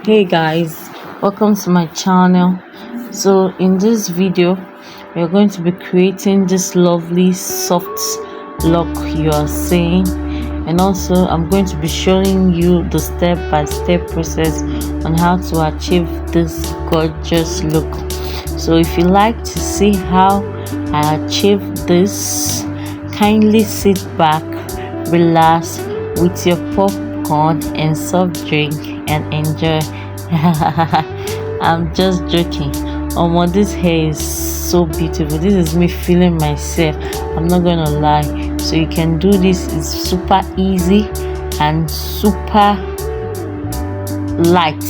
Hey guys, welcome to my channel. So in this video we are going to be creating this lovely soft lock you are seeing, and also I'm going to be showing you the step-by-step process on how to achieve this gorgeous look. So if you like to see how I achieve this, kindly sit back, relax with your popcorn and soft drink and enjoy. I'm just joking. This hair is so beautiful. This is me feeling myself. I'm not gonna lie. So you can do this. It's super easy and super light.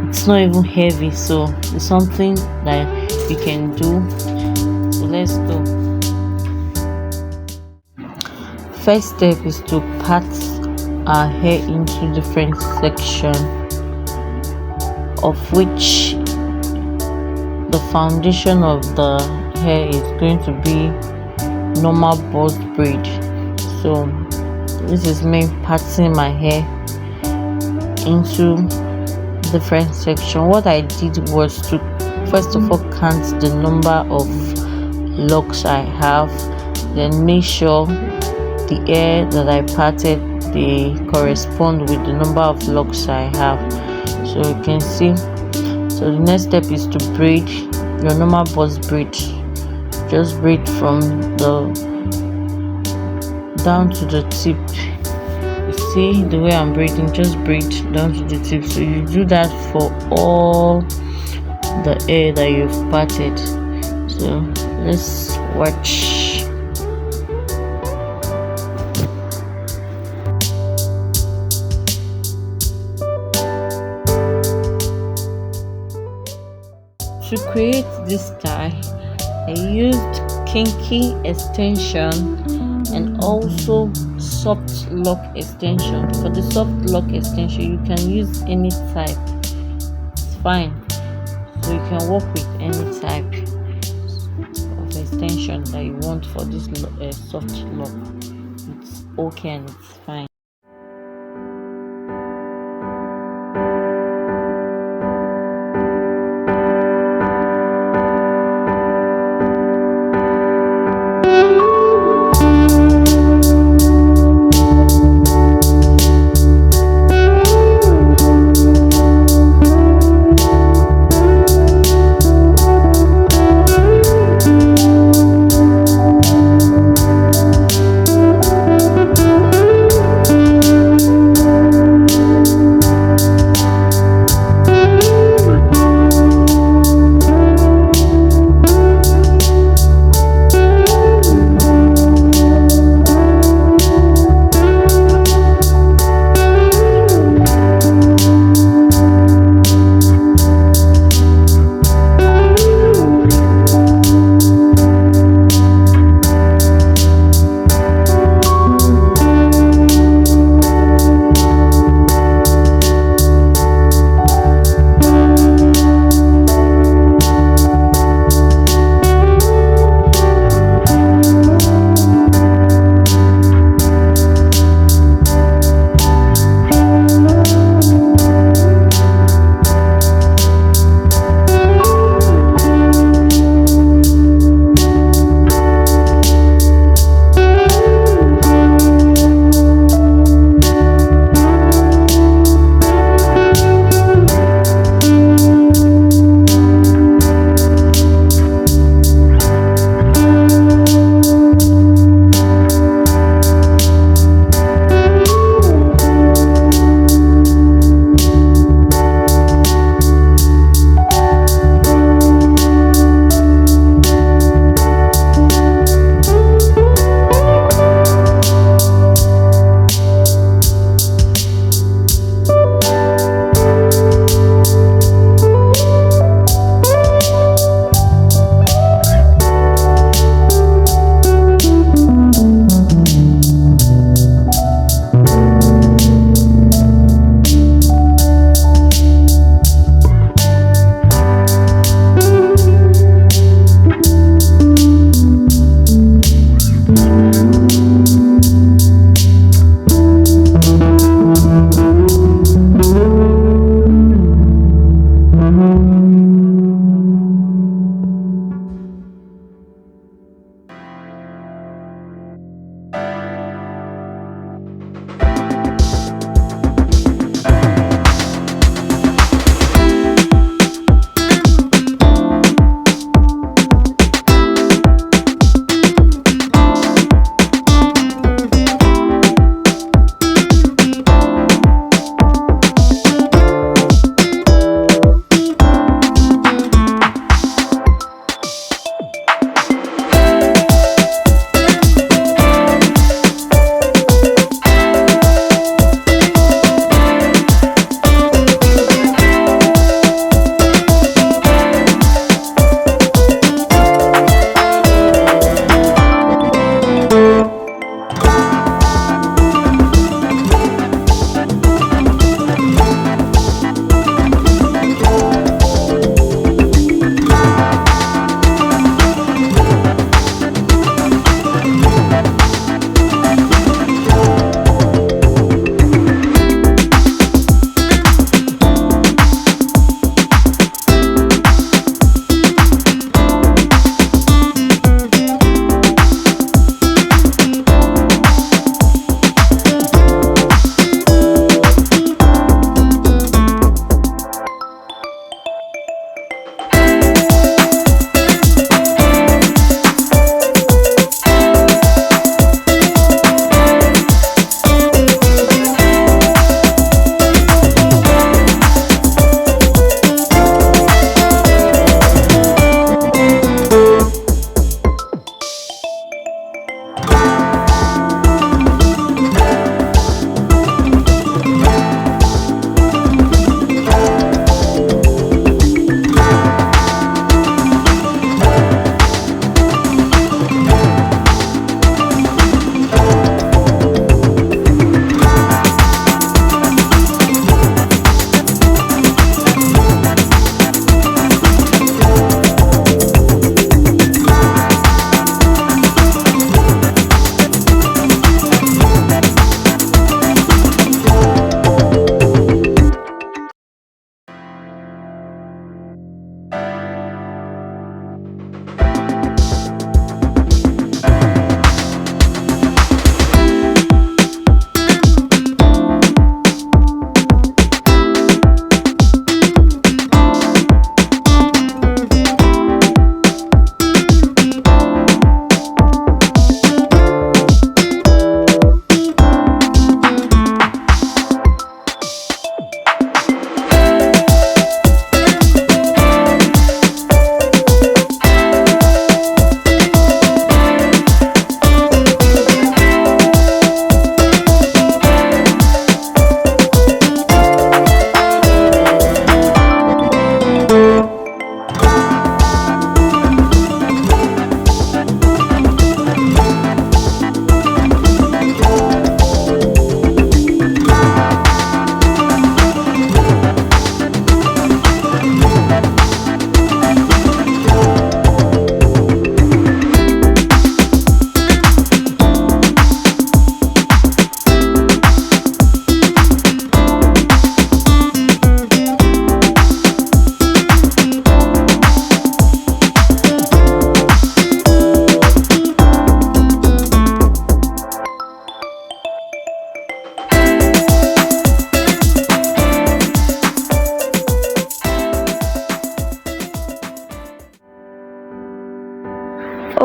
It's not even heavy, so it's something that you can do. So let's go. First step is to part our hair into different sections, of which the foundation of the hair is going to be normal box braid. So this is me parting my hair into different section. What I did was to first of all count the number of locks I have, then make sure the hair that I parted they correspond with the number of locks I have. So you can see. So the next step is to braid your normal box braid. Just braid from the down to the tip. You see the way I'm braiding, just braid down to the tip. So you do that for all the hair that you've parted. So let's watch. To create this style, I used kinky extension and also soft lock extension. For the soft lock extension, you can use any type, it's fine. So you can work with any type of extension that you want for this soft lock. It's okay and it's fine.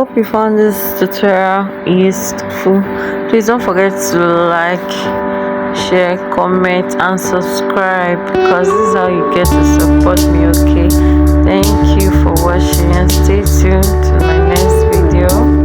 hope you found this tutorial useful. Please don't forget to like, share, comment and subscribe, because this is how you get to support me. Okay, thank you for watching and stay tuned to my next video.